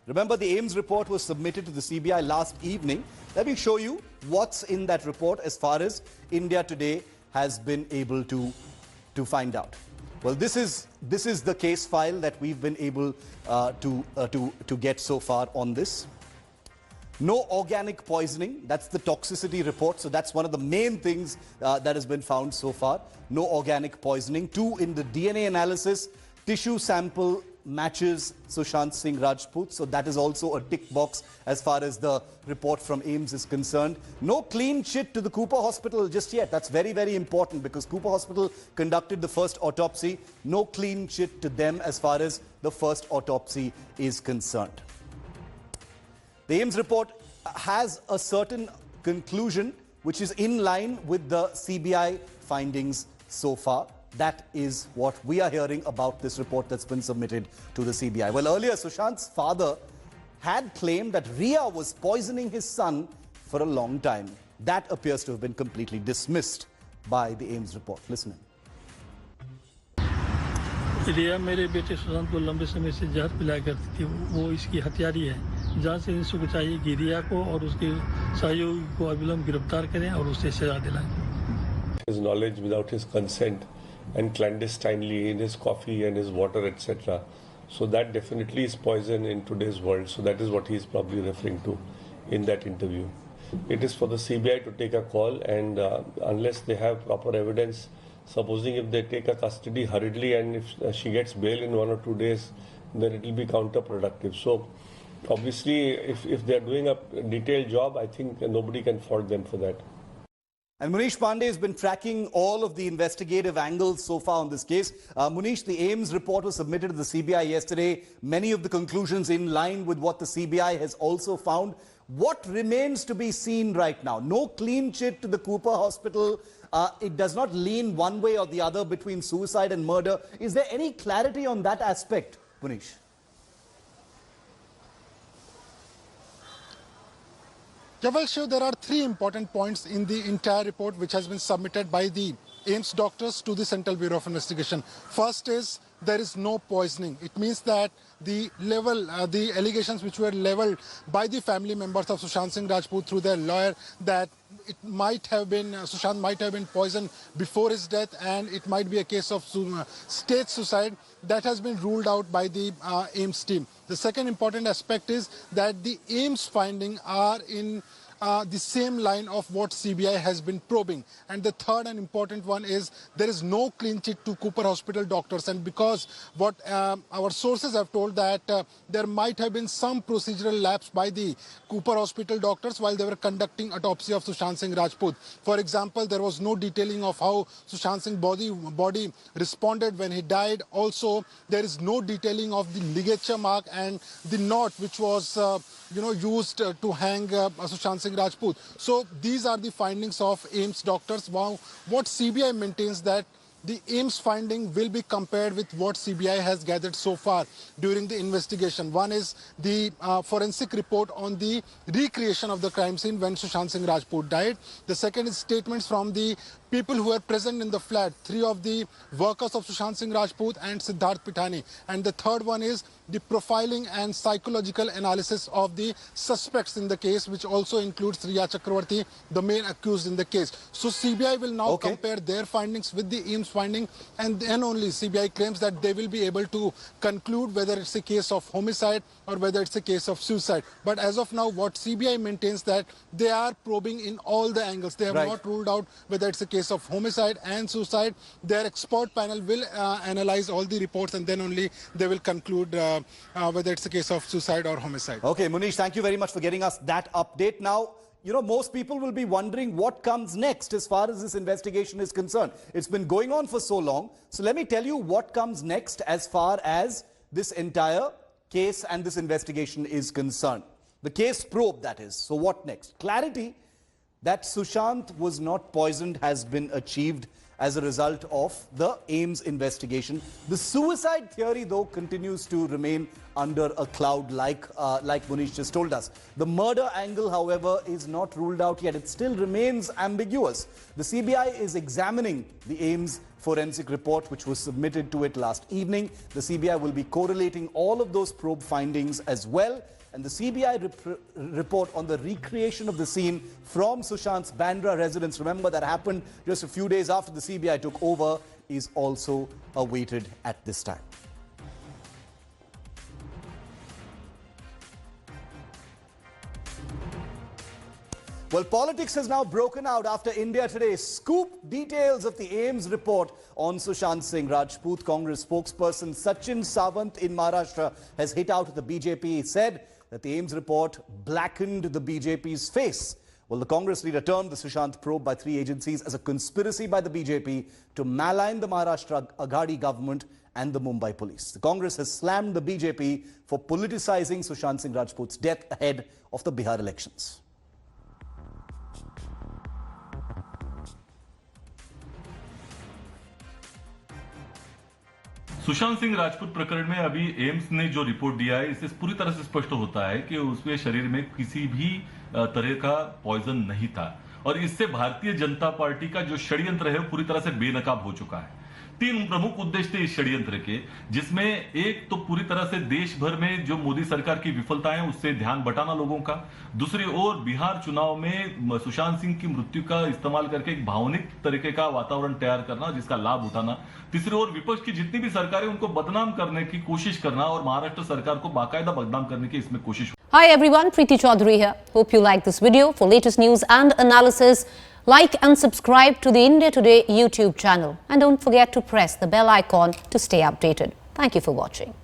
Remember, the AIIMS report was submitted to the CBI last evening. Let me show you what's in that report as far as India Today has been able to find out. Well, this is the case file that we've been able to get so far on this. No organic poisoning, that's the toxicity report. So that's one of the main things that has been found so far. No organic poisoning. 2, in the DNA analysis, tissue sample matches Sushant Singh Rajput. So that is also a tick box as far as the report from AIIMS is concerned. No clean chit to the Cooper Hospital just yet. That's very, very important because Cooper Hospital conducted the first autopsy. No clean chit to them as far as the first autopsy is concerned. The AIIMS report has a certain conclusion which is in line with the CBI findings so far. That is what we are hearing about this report that's been submitted to the CBI. Well, earlier, Sushant's father had claimed that Riya was poisoning his son for a long time. That appears to have been completely dismissed by the AIIMS report. Listen in. रिया मेरे बेटे सुशांत को लंबे समय से जहर पिलाया करती थी। वो इसकी हत्यारी है। जांच एजेंसी को चाहिए कि रिया को और उसके सहयोगी को अविलंब गिरफ्तार करें और उससे सजा दिलाएं। His knowledge without his consent and clandestinely in his coffee and his water, etc. So that definitely is poison in today's world. So that is what he is probably referring to in that interview. It is for the CBI to take a call, and unless they have proper evidence, supposing if they take a custody hurriedly and if she gets bail in 1 or 2 days, then it will be counterproductive. So obviously, if they are doing a detailed job, I think nobody can fault them for that. And Munish Pandey has been tracking all of the investigative angles so far on this case. Munish, the AIIMS report was submitted to the CBI yesterday. Many of the conclusions in line with what the CBI has also found. What remains to be seen right now? No clean chit to the Cooper Hospital. It does not lean one way or the other between suicide and murder. Is there any clarity on that aspect, Munish? Well, Shiv, there are 3 important points in the entire report which has been submitted by the AIIMS doctors to the Central Bureau of Investigation. First is there is no poisoning. It means that the allegations which were leveled by the family members of Sushant Singh Rajput through their lawyer, that it might have been, Sushant might have been poisoned before his death and it might be a case of state suicide, that has been ruled out by the AIIMS team. The second important aspect is that the AIIMS findings are in the same line of what CBI has been probing. And the third and important one is there is no clean chit to Cooper Hospital doctors. And because what our sources have told that there might have been some procedural lapse by the Cooper Hospital doctors while they were conducting autopsy of Sushant Singh Rajput. For example, there was no detailing of how Sushant Singh's body responded when he died. Also, there is no detailing of the ligature mark and the knot which was used to hang Sushant Singh Rajput. So these are the findings of AIIMS doctors. Wow. What CBI maintains that the AIIMS finding will be compared with what CBI has gathered so far during the investigation. One is the forensic report on the recreation of the crime scene when Sushant Singh Rajput died. The second is statements from the people who were present in the flat, 3 of the workers of Sushant Singh Rajput and Siddharth Pithani. And the third one is the profiling and psychological analysis of the suspects in the case, which also includes Riya Chakravarti, the main accused in the case. So CBI will now compare their findings with the AIIMS finding, and then only CBI claims that they will be able to conclude whether it's a case of homicide or whether it's a case of suicide. But as of now, what CBI maintains that they are probing in all the angles. They have not ruled out whether it's a case of homicide and suicide. Their expert panel will analyze all the reports and then only they will conclude whether it's a case of suicide or homicide. Okay, Munish, thank you very much for getting us that update. Now, you know, most people will be wondering what comes next as far as this investigation is concerned. It's been going on for so long. So let me tell you what comes next as far as this entire case and this investigation is concerned. The case probe, that is. So what next? Clarity that Sushant was not poisoned has been achieved as a result of the AIIMS investigation. The suicide theory, though, continues to remain under a cloud, like Munish just told us. The murder angle, however, is not ruled out yet. It still remains ambiguous. The CBI is examining the AIIMS forensic report, which was submitted to it last evening. The CBI will be correlating all of those probe findings as well. And the CBI report on the recreation of the scene from Sushant's Bandra residence, remember that happened just a few days after the CBI took over, is also awaited at this time. Well, politics has now broken out after India Today scooped details of the AIIMS report on Sushant Singh Rajput. Congress spokesperson Sachin Sawant in Maharashtra has hit out at the BJP. He said that the AIIMS report blackened the BJP's face. Well, the Congress leader termed the Sushant probe by 3 agencies as a conspiracy by the BJP to malign the Maharashtra Aghadi government and the Mumbai police. The Congress has slammed the BJP for politicizing Sushant Singh Rajput's death ahead of the Bihar elections. Sushant Singh Rajput प्रकरण में अभी AIIMS ने जो report दिया है, इससे पूरी तरह से स्पष्ट होता है कि उसके शरीर में किसी भी तरह का पॉइजन नहीं था और इससे भारतीय जनता पार्टी का जो षड्यंत्र है पूरी तरह से बेनकाब हो चुका है। 3 प्रमुख उद्देश्य थे इस षड्यंत्र के, जिसमें एक तो पूरी तरह से देश भर में जो मोदी सरकार की विफलताएं उससे ध्यान बटाना लोगों का, दूसरी ओर बिहार चुनाव में सुशांत सिंह की मृत्यु का इस्तेमाल करके एक भावनिक तरीके का वातावरण तैयार करना जिसका लाभ उठाना, तीसरी ओर विपक्ष की जितनी भी सरकारें उनको बदनाम करने की कोशिश करना और महाराष्ट्र सरकार को बाकायदा बदनाम करने की इसमें कोशिश। Hi everyone, Preeti Chaudhary here. Hope you like this video. For latest news and analysis, like and subscribe to the India Today YouTube channel. And don't forget to press the bell icon to stay updated. Thank you for watching.